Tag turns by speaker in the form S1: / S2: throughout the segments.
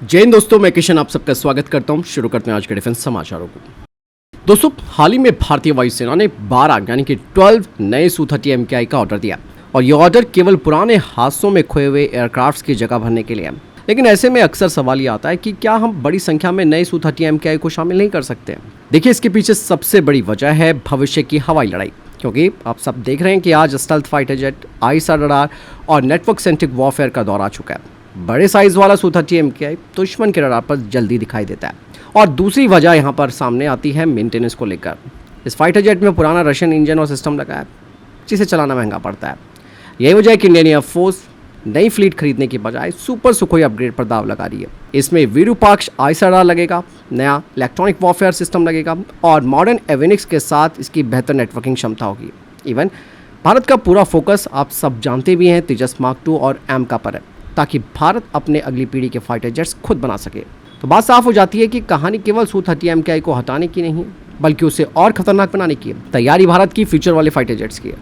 S1: जय हिंद दोस्तों, मैं किशन आप सबका स्वागत करता हूं। शुरू करते हैं आज के डिफेंस समाचारों को। दोस्तों, हाल ही में भारतीय वायुसेना ने 12 यानी कि 12 नए Su-30 MKI का ऑर्डर दिया और ये ऑर्डर केवल पुराने हादसों में खोए हुए एयरक्राफ्ट्स की जगह भरने के लिए है। लेकिन ऐसे में अक्सर सवाल ये आता है कि क्या हम बड़ी संख्या में नए Su-30 MKI को शामिल नहीं कर सकते? देखिए, इसके पीछे सबसे बड़ी वजह है भविष्य की हवाई लड़ाई, क्योंकि आप सब देख रहे हैं कि आज stealth fighter jet, ISR radar और नेटवर्क सेंट्रिक वॉरफेयर का दौर आ चुका है। बड़े साइज वाला Su-30 MKI दुश्मन के रडार पर जल्दी दिखाई देता है। और दूसरी वजह यहाँ पर सामने आती है मेंटेनेंस को लेकर। इस फाइटर जेट में पुराना रशियन इंजन और सिस्टम लगा है, जिसे चलाना महंगा पड़ता है। यही वजह है कि इंडियन एयरफोर्स नई फ्लीट खरीदने की बजाय सुपर सुखोई अपग्रेड पर दाव लगा रही है। इसमें विरूपाक्ष आईएसआर रडार लगेगा, नया इलेक्ट्रॉनिक वॉरफेयर सिस्टम लगेगा और मॉडर्न एविनिक्स के साथ इसकी बेहतर नेटवर्किंग क्षमता होगी। इवन भारत का पूरा फोकस आप सब जानते भी हैं तेजस मार्क 2 और AMCA पर है, ताकि भारत अपने अगली पीढ़ी के फाइटर जेट्स खुद बना सके। तो बात साफ हो जाती है कि कहानी केवल Su-30 MKI को हटाने की नहीं है, बल्कि उसे और खतरनाक बनाने की है। तैयारी भारत की फ्यूचर वाले फाइटर जेट्स की है।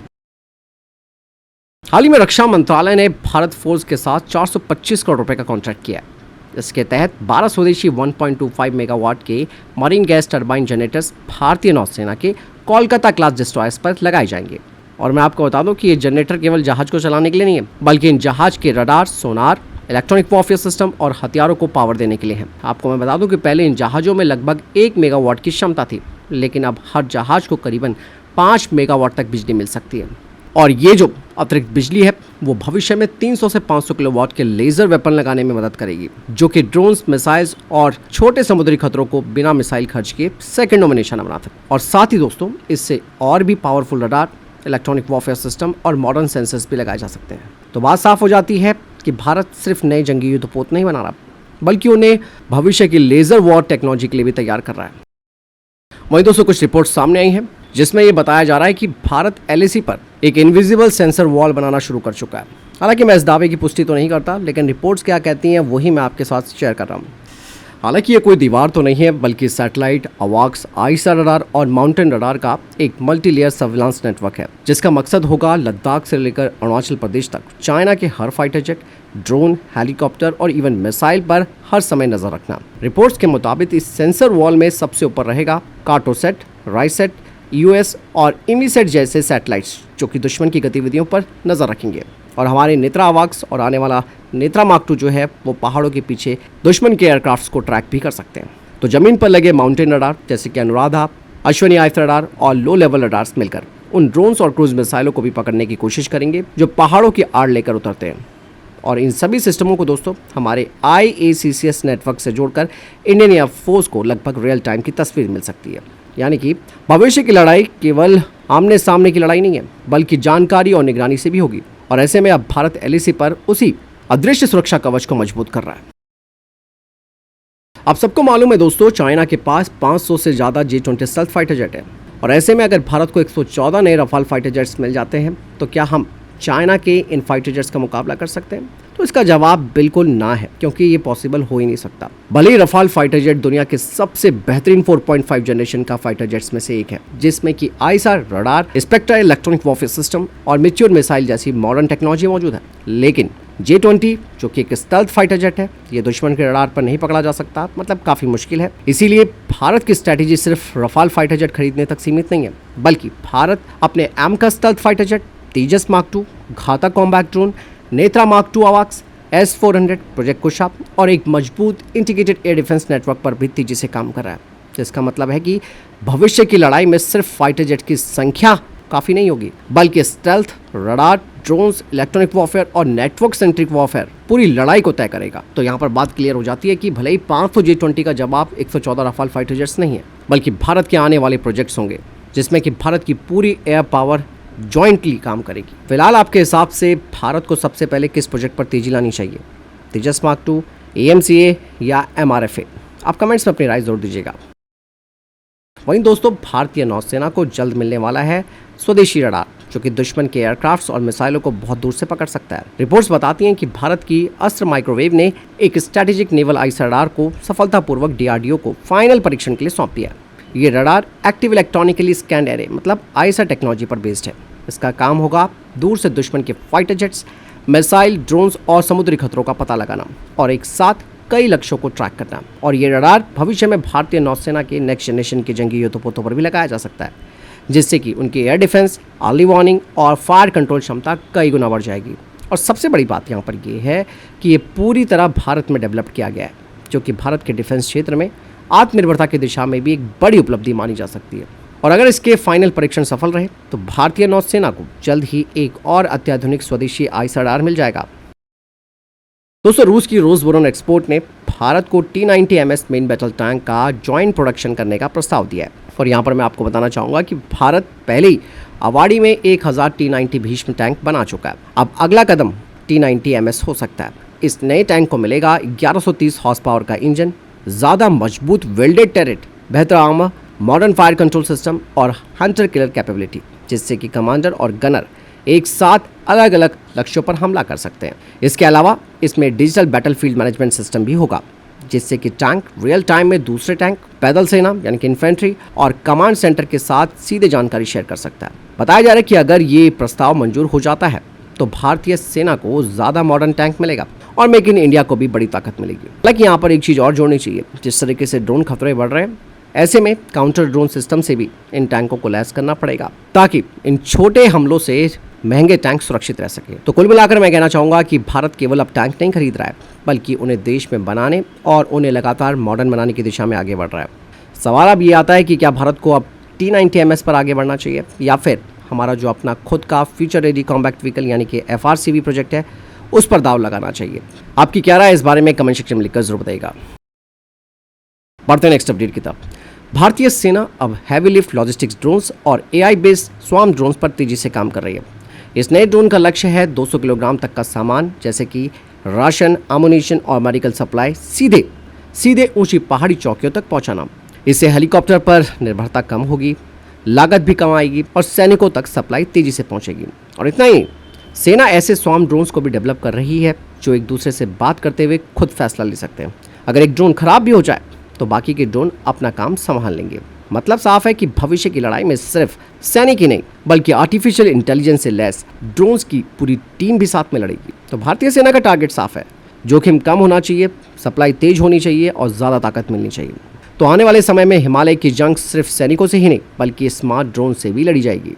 S1: हाल ही में रक्षा मंत्रालय ने भारत फोर्स के साथ 425 करोड़ रुपए का कॉन्ट्रैक्ट किया है। इसके तहत 12 स्वदेशी 1.25 मेगावाट के मरीन गैस टर्बाइन जनरेटर्स भारतीय नौसेना के कोलकाता क्लास डिस्ट्रॉयर्स पर लगाए जाएंगे। और मैं आपको बता दूं कि ये जनरेटर केवल जहाज को चलाने के लिए नहीं है, बल्कि इन जहाज के रडार, सोनार, इलेक्ट्रॉनिक वॉरफेयर सिस्टम और हथियारों को पावर देने के लिए है। आपको मैं बता दूं कि पहले इन जहाज़ों में लगभग 1 मेगावाट की क्षमता थी, लेकिन अब हर जहाज को करीबन 5 मेगावाट तक बिजली मिल सकती है। और ये जो अतिरिक्त बिजली है वो भविष्य में 300 से 500 किलोवाट के लेज़र वेपन लगाने में मदद करेगी, जो कि ड्रोन्स, मिसाइल्स और छोटे समुद्री खतरों को बिना मिसाइल खर्च के सेकंडों में निशाना बनाते हैं। और साथ ही दोस्तों, इससे और भी powerful radar, electronic warfare system और मॉडर्न सेंसर्स भी लगाए जा सकते हैं। तो बात साफ हो जाती है कि भारत सिर्फ नए जंगी युद्धपोत नहीं बना रहा, बल्कि उन्हें भविष्य की लेज़र वॉर टेक्नोलॉजी के लिए भी तैयार कर रहा है। वहीं दोस्तों, कुछ रिपोर्ट सामने आई हैं जिसमें यह बताया जा रहा है कि भारत LAC पर एक इनविजिबल सेंसर वॉल बनाना शुरू कर चुका है। हालांकि मैं इस दावे की पुष्टि तो नहीं करता, लेकिन रिपोर्ट्स क्या कहती हैं वही मैं आपके साथ शेयर कर रहा हूँ। हालांकि ये कोई दीवार तो नहीं है, बल्कि सैटेलाइट, अवाक्स, आईएसआर रडार और माउंटेन रडार का एक मल्टीलेयर सर्विलांस नेटवर्क है, जिसका मकसद होगा लद्दाख से लेकर अरुणाचल प्रदेश तक चाइना के हर फाइटर जेट, ड्रोन, हेलीकॉप्टर और इवन मिसाइल पर हर समय नजर रखना। रिपोर्ट्स के मुताबिक इस सेंसर वॉल में सबसे ऊपर रहेगा कार्टोसेट, राइसेट, EOS और इमीसेट जैसे सैटेलाइट्स, जो कि दुश्मन की गतिविधियों पर नजर रखेंगे। और हमारे नेत्रा अवाक्स और आने वाला नेत्रा मार्क 2 जो है वो पहाड़ों के पीछे दुश्मन के एयरक्राफ्ट्स को ट्रैक भी कर सकते हैं। तो जमीन पर लगे माउंटेन रडार जैसे कि अनुराधा, अश्विनी आयत रडार और लो लेवल रडार्स मिलकर उन ड्रोन्स और क्रूज मिसाइलों को भी पकड़ने की कोशिश करेंगे जो पहाड़ों की आड़ लेकर उतरते हैं। और इन सभी सिस्टमों को दोस्तों हमारे IACCS नेटवर्क से जोड़कर इंडियन एयरफोर्स को लगभग रियल टाइम की तस्वीर मिल सकती है। यानी कि भविष्य की लड़ाई केवल आमने सामने की लड़ाई नहीं है, बल्कि जानकारी और निगरानी से भी होगी। और ऐसे में अब भारत LAC पर उसी अदृश्य सुरक्षा कवच को मजबूत कर रहा है। आप सबको मालूम है दोस्तों, चाइना के पास 500 से ज़्यादा J-20 स्टेल्थ फाइटर जेट है। और ऐसे में अगर भारत को 114 नए रफाल फाइटर जेट्स मिल जाते हैं, तो क्या हम चाइना के इन फाइटर जेट्स का मुकाबला कर सकते हैं? तो इसका जवाब बिल्कुल ना है, क्योंकि ये पॉसिबल हो ही नहीं सकता। भले ही रफाल फाइटर जेट दुनिया के सबसे बेहतरीन 4.5 जनरेशन का फाइटर जेट्स में से एक है, जिसमें कि ISR radar, spectra electronic warfare system और मैच्योर मिसाइल जैसी मॉडर्न टेक्नोलॉजी मौजूद है। लेकिन J-20 जो कि एक स्टेल्थ फाइटर जेट है, ये दुश्मन के रडार पर नहीं पकड़ा जा सकता, मतलब काफ़ी मुश्किल है। इसीलिए भारत की स्ट्रैटेजी सिर्फ रफाल फाइटर जेट खरीदने तक सीमित नहीं है, बल्कि भारत अपने AMCA stealth fighter jet, Tejas mark 2, Ghatak combat drone, Netra mark 2 अवाक्स, S-400, प्रोजेक्ट कुशा और एक मजबूत इंटीग्रेटेड एयर डिफेंस नेटवर्क पर भी तेजी से काम कर रहा है। जिसका मतलब है कि भविष्य की लड़ाई में सिर्फ फाइटर जेट की संख्या काफ़ी नहीं होगी, बल्कि stealth, radar, drones, electronic warfare और नेटवर्क सेंट्रिक वॉरफेयर पूरी लड़ाई को तय करेगा। तो यहाँ पर बात क्लियर हो जाती है कि भले ही 500 J-20 का जवाब 114 रफाल फाइटर जेट्स नहीं है, बल्कि भारत के आने वाले प्रोजेक्ट्स होंगे, जिसमें कि भारत की पूरी एयर पावर जॉइंटली काम करेगी। फिलहाल आपके हिसाब से भारत को सबसे पहले किस प्रोजेक्ट पर तेजी लानी चाहिए? तेजस मार्क 2, AMCA या MRFA? आप कमेंट्स में अपनी राय जरूर दीजिएगा। वहीं दोस्तों, भारतीय नौसेना को जल्द मिलने वाला है स्वदेशी रडार, जो कि दुश्मन के एयरक्राफ्ट्स और मिसाइलों को बहुत दूर से पकड़ सकता है। रिपोर्ट्स बताती हैं कि भारत की अस्त्र माइक्रोवेव ने एक स्ट्रैटेजिक नेवल आईएसआर रडार को सफलतापूर्वक DRDO को फाइनल परीक्षण के लिए सौंप दिया। ये radar active electronically scanned array मतलब आईएसआर टेक्नोलॉजी पर बेस्ड है। इसका काम होगा दूर से दुश्मन के फाइटर जेट्स, मिसाइल, ड्रोन्स और समुद्री खतरों का पता लगाना और एक साथ कई लक्ष्यों को ट्रैक करना। और ये रडार भविष्य में भारतीय नौसेना के नेक्स्ट जनरेशन के जंगी युद्धपोतों पर भी लगाया जा सकता है, जिससे कि उनकी एयर डिफेंस, अर्ली वार्निंग और फायर कंट्रोल क्षमता कई गुना बढ़ जाएगी। और सबसे बड़ी बात यहाँ पर ये है कि ये पूरी तरह भारत में डेवलप किया गया है, जो कि भारत के डिफेंस क्षेत्र में आत्मनिर्भरता की दिशा में भी एक बड़ी उपलब्धि मानी जा सकती है। और अगर इसके फाइनल परीक्षण सफल रहे तो भारतीय नौसेना को जल्द ही एक और अत्याधुनिक स्वदेशी आइस रडार मिल जाएगा। दोस्तों, रूस की रोसबोरोन एक्सपोर्ट ने भारत को T-90 MS main battle tank का जॉइंट प्रोडक्शन करने का प्रस्ताव दिया है। और यहाँ पर मैं आपको बताना चाहूँगा कि भारत पहले ही अवाड़ी में 1000 T-90 भीष्म टैंक बना चुका है। अब अगला कदम T-90 MS हो सकता है। इस नए टैंक को मिलेगा 1130 हॉर्स पावर का इंजन, ज़्यादा मजबूत वेल्डेड टैरेट, बेहतर armour, modern fire control system और हंटर किलर कैपेबिलिटी, जिससे कि कमांडर और गनर एक साथ अलग अलग लक्ष्यों पर हमला कर सकते हैं। इसके अलावा इसमें डिजिटल बैटलफील्ड मैनेजमेंट सिस्टम भी होगा, जिससे कि टैंक रियल टाइम में दूसरे टैंक, पैदल सेना यानी कि इन्फेंट्री और कमांड सेंटर के साथ सीधे जानकारी शेयर कर सकता है। बताया जा रहा है कि अगर ये प्रस्ताव मंजूर हो जाता है तो भारतीय सेना को ज़्यादा मॉडर्न टैंक मिलेगा और मेक इन इंडिया को भी बड़ी ताकत मिलेगी। हालांकि यहाँ पर एक चीज़ और जोड़नी चाहिए, जिस तरीके से ड्रोन खतरे बढ़ रहे हैं, ऐसे में काउंटर ड्रोन सिस्टम से भी इन टैंकों को लैस करना पड़ेगा, ताकि इन छोटे हमलों से महंगे टैंक सुरक्षित रह सके। तो कुल मिलाकर मैं कहना चाहूँगा कि भारत केवल अब टैंक नहीं खरीद रहा है, बल्कि उन्हें देश में बनाने और उन्हें लगातार मॉडर्न बनाने की दिशा में आगे बढ़ रहा है। सवाल अब ये आता है कि क्या भारत को अब T-90 MS पर आगे बढ़ना चाहिए, या फिर हमारा जो अपना खुद का फ्यूचर रेडी कॉम्बैक्ट व्हीकल यानी कि FRCV प्रोजेक्ट है, उस पर दाव लगाना चाहिए। आपकी क्या राय है इस बारे में कमेंट सेक्शन में लिखकर जरूर बताइएगा। बढ़ते हैं नेक्स्ट अपडेट की तरफ। भारतीय सेना अब हैवी लिफ्ट लॉजिस्टिक्स ड्रोन्स और AI बेस्ड स्वार्म ड्रोन्स पर तेजी से काम कर रही है। इस नए ड्रोन का लक्ष्य है 200 किलोग्राम तक का सामान, जैसे कि राशन, अम्युनिशन और मेडिकल सप्लाई सीधे ऊंची पहाड़ी चौकियों तक पहुंचाना। इससे हेलीकॉप्टर पर निर्भरता कम होगी, लागत भी कम आएगी और सैनिकों तक सप्लाई तेजी से पहुंचेगी। और इतना ही, सेना ऐसे स्वार्म ड्रोन्स को भी डेवलप कर रही है जो एक दूसरे से बात करते हुए खुद फैसला ले सकते हैं। अगर एक ड्रोन खराब भी हो जाए तो बाकी के ड्रोन अपना काम संभाल लेंगे। मतलब साफ है कि भविष्य की लड़ाई में सिर्फ सैनिक ही नहीं, बल्कि आर्टिफिशियल इंटेलिजेंस से लैस ड्रोन्स की पूरी टीम भी साथ में लड़ेगी। तो भारतीय सेना का टारगेट साफ है, जोखिम कम होना चाहिए, सप्लाई तेज होनी चाहिए और ज़्यादा ताकत मिलनी चाहिए। तो आने वाले समय में हिमालय की जंग सिर्फ सैनिकों से ही नहीं, बल्कि स्मार्ट ड्रोन से भी लड़ी जाएगी।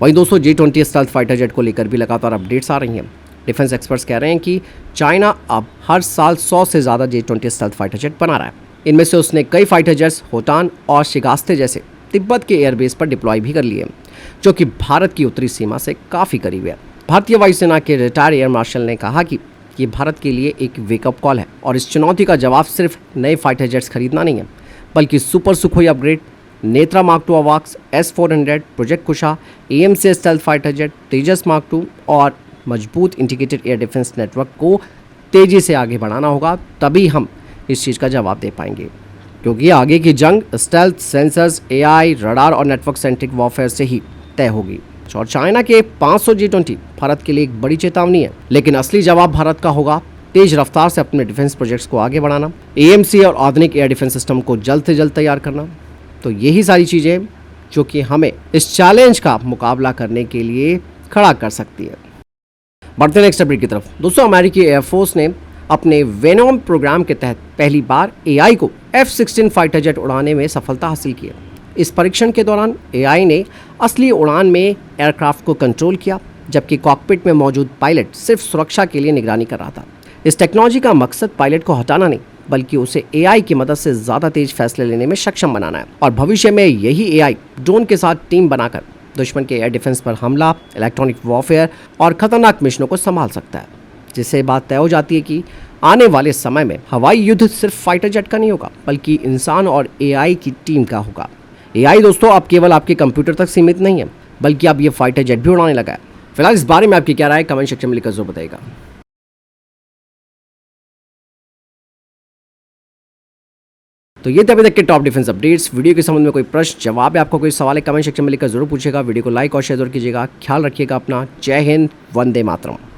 S1: वहीं दोस्तों, J-20 स्टेल्थ फाइटर जेट को लेकर भी लगातार अपडेट्स आ रही हैं। डिफेंस एक्सपर्ट्स कह रहे हैं कि चाइना अब हर साल 100 से ज़्यादा J-20 स्टेल्थ फाइटर जेट बना रहा है। इनमें से उसने कई फाइटर जेट्स होटान और शिगास्ते जैसे तिब्बत के एयरबेस पर डिप्लॉय भी कर लिए, जो कि भारत की उत्तरी सीमा से काफ़ी करीब है। भारतीय वायुसेना के रिटायर्ड एयर मार्शल ने कहा कि ये भारत के लिए एक वेकअप कॉल है और इस चुनौती का जवाब सिर्फ नए फाइटर जेट्स खरीदना नहीं है, बल्कि super Sukhoi upgrade, Netra mark 2 अवाक्स, S-400, project Kusha, AMC stealth fighter jet, Tejas mark 2 और मजबूत इंटीग्रेटेड एयर डिफेंस नेटवर्क को तेज़ी से आगे बढ़ाना होगा। तभी हम इस चीज़ का जवाब दे पाएंगे, क्योंकि आगे की जंग स्टेल्थ, सेंसर्स, AI, रडार और नेटवर्क सेंट्रिक वॉरफेयर से ही तय होगी। और चाइना के 500 J-20 भारत के लिए एक बड़ी चेतावनी है, लेकिन असली जवाब भारत का होगा तेज रफ्तार से अपने डिफेंस प्रोजेक्ट्स को आगे बढ़ाना, AMC और आधुनिक एयर डिफेंस सिस्टम को जल्द से जल्द तैयार करना। तो यही सारी चीज़ें जो कि हमें इस चैलेंज का मुकाबला करने के लिए खड़ा कर सकती है। बढ़ते नेक्स्ट अपडेट की तरफ। दोस्तों, अमेरिकी एयरफोर्स ने अपने वेनोम प्रोग्राम के तहत पहली बार AI को F-16 फाइटर जेट उड़ाने में सफलता हासिल की है। इस परीक्षण के दौरान AI ने असली उड़ान में एयरक्राफ्ट को कंट्रोल किया, जबकि कॉकपिट में मौजूद पायलट सिर्फ सुरक्षा के लिए निगरानी कर रहा था। इस टेक्नोलॉजी का मकसद पायलट को हटाना नहीं, बल्कि उसे AI की मदद से ज़्यादा तेज फैसले लेने में सक्षम बनाना है। और भविष्य में यही AI ड्रोन के साथ टीम बनाकर दुश्मन के एयर डिफेंस पर हमला, इलेक्ट्रॉनिक वॉरफेयर और खतरनाक मिशनों को संभाल सकता है। जिससे बात तय हो जाती है कि आने वाले समय में हवाई युद्ध सिर्फ फाइटर जेट का नहीं होगा, बल्कि इंसान और AI की टीम का होगा। AI दोस्तों अब केवल आपके कंप्यूटर तक सीमित नहीं है, बल्कि अब ये फाइटर जेट भी उड़ाने लगा है। फिलहाल इस बारे में आपकी क्या राय है, कमेंट सेक्शन में लिखकर जरूर बताइएगा। तो ये थे अभी तक के टॉप डिफेंस अपडेट्स। वीडियो के संबंध में कोई प्रश्न, जवाब है, आपको कोई सवाल है, कमेंट सेक्शन में लिखकर जरूर पूछेगा। वीडियो को लाइक और शेयर जरूर कीजिएगा। ख्याल रखिएगा अपना। जय हिंद, वंदे मातरम।